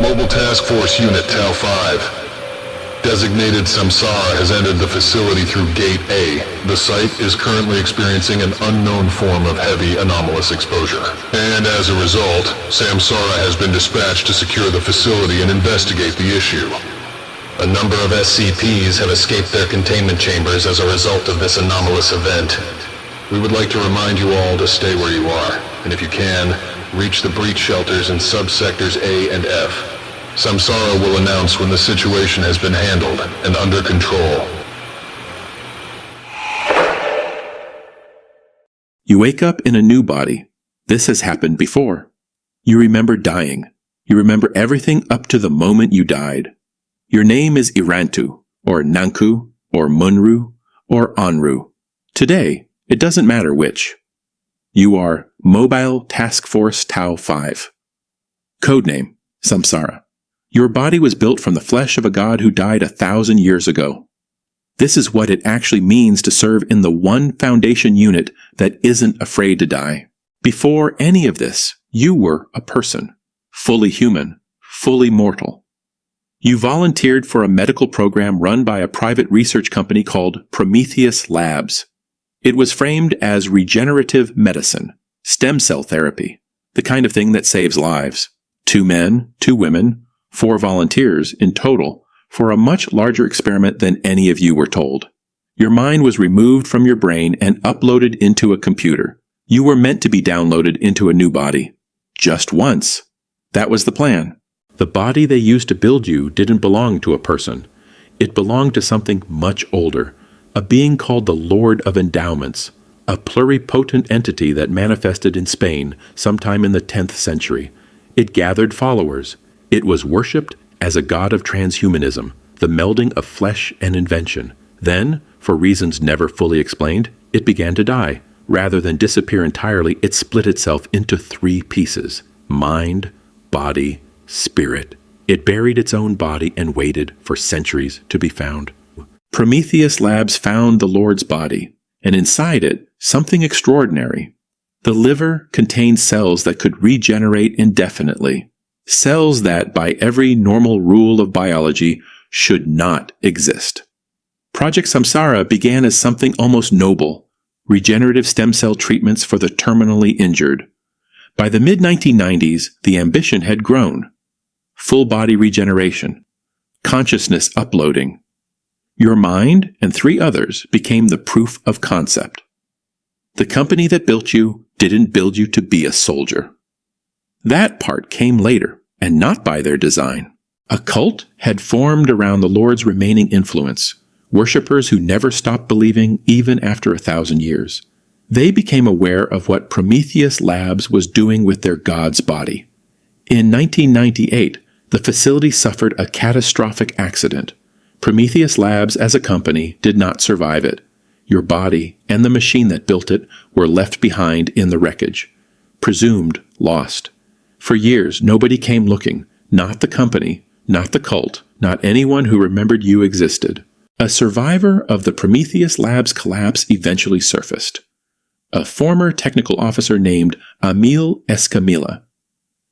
Mobile Task Force Unit Tau-5. Designated Samsara has entered the facility through Gate A. The site is currently experiencing an unknown form of heavy anomalous exposure. And as a result, Samsara has been dispatched to secure the facility and investigate the issue. A number of SCPs have escaped their containment chambers as a result of this anomalous event. We would like to remind you all to stay where you are, and if you can, reach the breach shelters in subsectors A and F. Samsara will announce when the situation has been handled and under control. You wake up in a new body. This has happened before. You remember dying. You remember everything up to the moment you died. Your name is Irantu, or Nanku, or Munru, or Anru. Today, it doesn't matter which. You are Mobile Task Force Tau-5. Codename, Samsara. Your body was built from the flesh of a god who died 1,000 years ago. This is what it actually means to serve in the one Foundation unit that isn't afraid to die. Before any of this, you were a person, fully human, fully mortal. You volunteered for a medical program run by a private research company called Prometheus Labs. It was framed as regenerative medicine, stem cell therapy, the kind of thing that saves lives. 2 men, 2 women, 4 volunteers in total for a much larger experiment than any of you were told. Your mind was removed from your brain and uploaded into a computer. You were meant to be downloaded into a new body. Just once. That was the plan. The body they used to build you didn't belong to a person. It belonged to something much older, a being called the Lord of Endowments, a pluripotent entity that manifested in Spain sometime in the 10th century. It gathered followers. It was worshipped as a god of transhumanism, the melding of flesh and invention. Then, for reasons never fully explained, it began to die. Rather than disappear entirely, it split itself into 3 pieces: mind, body, spirit. It buried its own body and waited for centuries to be found. Prometheus Labs found the Lord's body, and inside it, something extraordinary. The liver contained cells that could regenerate indefinitely. Cells that, by every normal rule of biology, should not exist. Project Samsara began as something almost noble: regenerative stem cell treatments for the terminally injured. By the mid-1990s, the ambition had grown. Full body regeneration, consciousness uploading. Your mind and 3 others became the proof of concept. The company that built you didn't build you to be a soldier. That part came later, and not by their design. A cult had formed around the Lord's remaining influence, worshippers who never stopped believing even after 1,000 years. They became aware of what Prometheus Labs was doing with their god's body. In 1998, the facility suffered a catastrophic accident. Prometheus Labs as a company did not survive it. Your body and the machine that built it were left behind in the wreckage, presumed lost. For years, nobody came looking, not the company, not the cult, not anyone who remembered you existed. A survivor of the Prometheus Labs collapse eventually surfaced. A former technical officer named Emil Escamilla.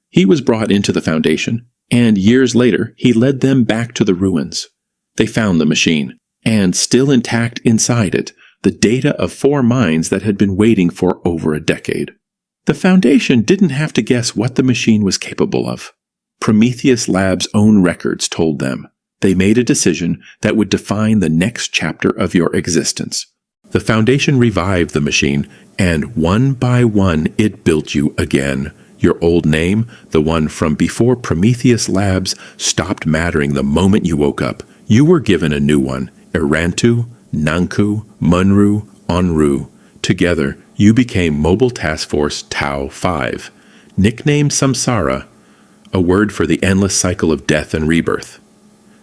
He was brought into the Foundation, and years later, he led them back to the ruins. They found the machine, and still intact inside it, the data of 4 minds that had been waiting for over a decade. The Foundation didn't have to guess what the machine was capable of. Prometheus Labs' own records told them. They made a decision that would define the next chapter of your existence. The Foundation revived the machine, and one by one it built you again. Your old name, the one from before Prometheus Labs, stopped mattering the moment you woke up. You were given a new one: Irantu, Nanku, Munru, Anru. Together, you became Mobile Task Force Tau-5, nicknamed Samsara, a word for the endless cycle of death and rebirth.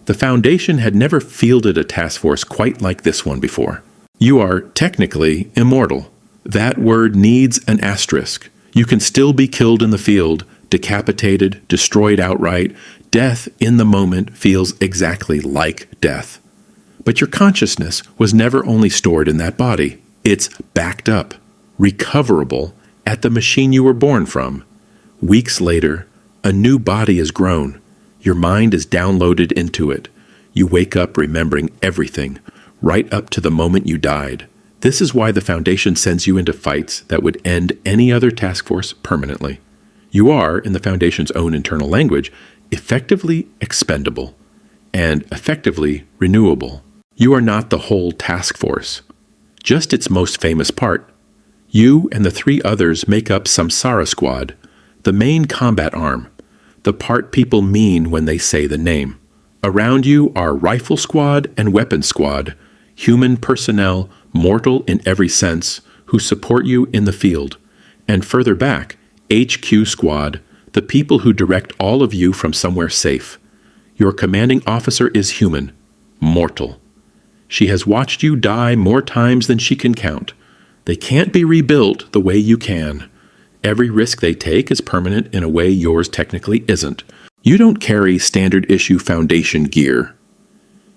The Foundation had never fielded a task force quite like this one before. You are technically immortal. That word needs an asterisk. You can still be killed in the field, decapitated, destroyed outright. Death in the moment feels exactly like death. But your consciousness was never only stored in that body. It's backed up, recoverable, at the machine you were born from. Weeks later, a new body is grown. Your mind is downloaded into it. You wake up remembering everything, right up to the moment you died. This is why the Foundation sends you into fights that would end any other task force permanently. You are, in the Foundation's own internal language, effectively expendable and effectively renewable. You are not the whole task force, just its most famous part. You and the 3 others make up Samsara Squad, the main combat arm, the part people mean when they say the name. Around you are Rifle Squad and Weapon Squad, human personnel, mortal in every sense, who support you in the field. And further back, HQ Squad, the people who direct all of you from somewhere safe. Your commanding officer is human, mortal. She has watched you die more times than she can count. They can't be rebuilt the way you can. Every risk they take is permanent in a way yours technically isn't. You don't carry standard issue Foundation gear.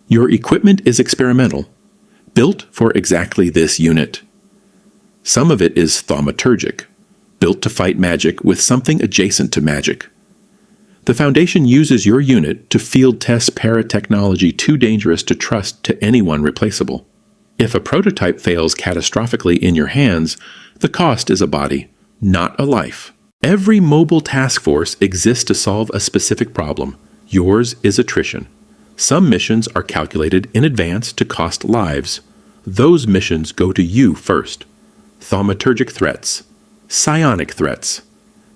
Your equipment is experimental, built for exactly this unit. Some of it is thaumaturgic, built to fight magic with something adjacent to magic. The Foundation uses your unit to field test paratechnology too dangerous to trust to anyone replaceable. If a prototype fails catastrophically in your hands, the cost is a body, not a life. Every mobile task force exists to solve a specific problem. Yours is attrition. Some missions are calculated in advance to cost lives. Those missions go to you first. Thaumaturgic threats, psionic threats,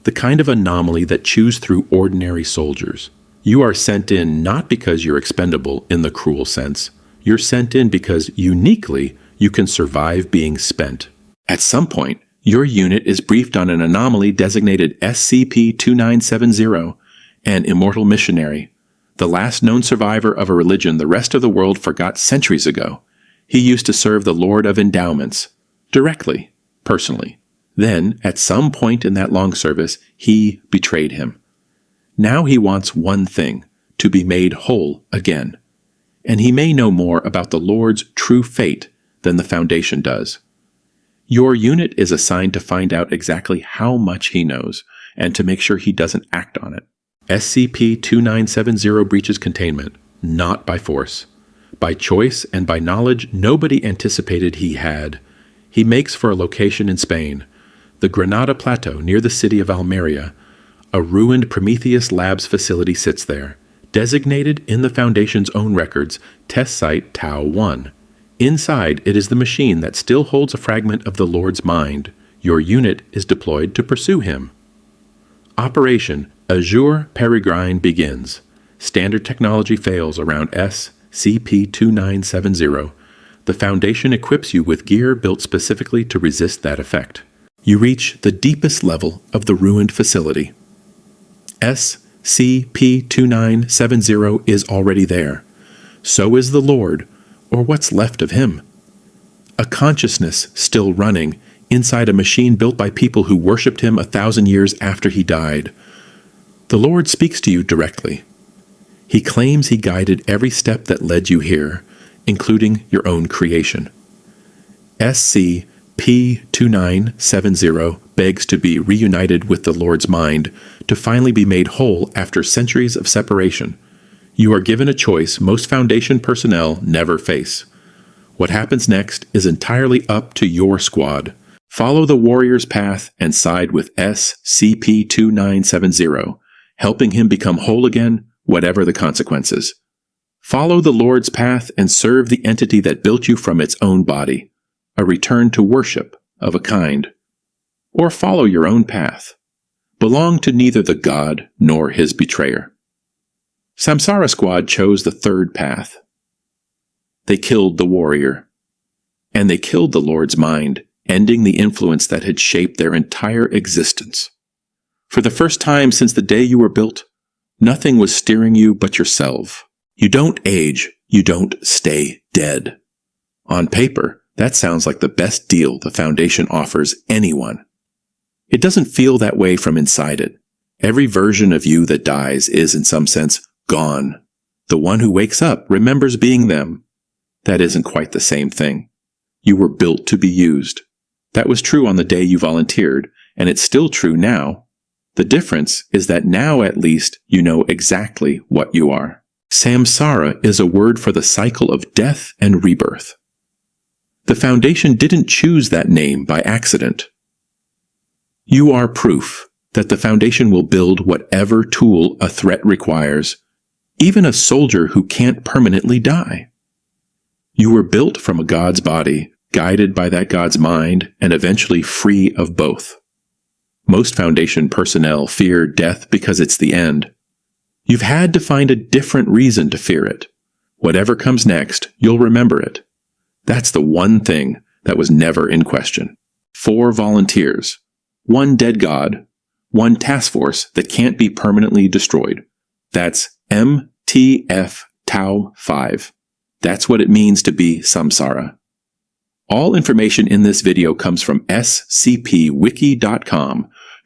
the kind of anomaly that chews through ordinary soldiers. You are sent in not because you're expendable in the cruel sense. You're sent in because, uniquely, you can survive being spent. At some point, your unit is briefed on an anomaly designated SCP-2970, an immortal missionary, the last known survivor of a religion the rest of the world forgot centuries ago. He used to serve the Lord of Endowments, directly, personally. Then, at some point in that long service, he betrayed him. Now he wants one thing, to be made whole again. And he may know more about the Lord's true fate than the Foundation does. Your unit is assigned to find out exactly how much he knows, and to make sure he doesn't act on it. SCP-2970 breaches containment, not by force. By choice and by knowledge nobody anticipated he had. He makes for a location in Spain, the Granada Plateau near the city of Almeria. A ruined Prometheus Labs facility sits there, designated in the Foundation's own records, Test Site Tau-5. Inside, it is the machine that still holds a fragment of the Lord's mind. Your unit is deployed to pursue him. Operation Azure Perigrine begins. Standard technology fails around SCP-2970. The Foundation equips you with gear built specifically to resist that effect. You reach the deepest level of the ruined facility. SCP-2970 is already there. So is the Lord, or what's left of him. A consciousness still running inside a machine built by people who worshipped him 1,000 years after he died. The Lord speaks to you directly. He claims he guided every step that led you here, including your own creation. SCP-2970 begs to be reunited with the Lord's mind, to finally be made whole after centuries of separation. You are given a choice most Foundation personnel never face. What happens next is entirely up to your squad. Follow the warrior's path and side with SCP-2970, helping him become whole again, whatever the consequences. Follow the Lord's path and serve the entity that built you from its own body, a return to worship of a kind. Or follow your own path. Belong to neither the god nor his betrayer. Samsara Squad chose the third path. They killed the warrior. And they killed the Lord's mind, ending the influence that had shaped their entire existence. For the first time since the day you were built, nothing was steering you but yourself. You don't age, you don't stay dead. On paper, that sounds like the best deal the Foundation offers anyone. It doesn't feel that way from inside it. Every version of you that dies is, in some sense, gone. The one who wakes up remembers being them. That isn't quite the same thing. You were built to be used. That was true on the day you volunteered, and it's still true now. The difference is that now at least you know exactly what you are. Samsara is a word for the cycle of death and rebirth. The Foundation didn't choose that name by accident. You are proof that the Foundation will build whatever tool a threat requires, even a soldier who can't permanently die. You were built from a god's body, guided by that god's mind, and eventually free of both. Most Foundation personnel fear death because it's the end. You've had to find a different reason to fear it. Whatever comes next, you'll remember it. That's the one thing that was never in question. 4 volunteers, 1 dead god, 1 task force that can't be permanently destroyed. That's MTF Tau-5. That's what it means to be Samsara. All information in this video comes from scpwiki.com,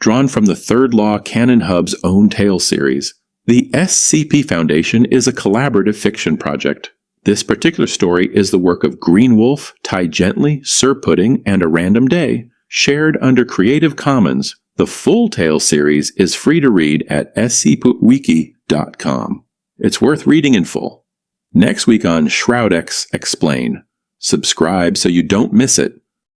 drawn from the Third Law Canon Hub's own tale series. The SCP Foundation is a collaborative fiction project. This particular story is the work of Green Wolf, Ty Gently, Sir Pudding, and A Random Day, shared under Creative Commons. The full tale series is free to read at scpwiki.com. It's worth reading in full. Next week on Shroudex Explain. Subscribe so you don't miss it.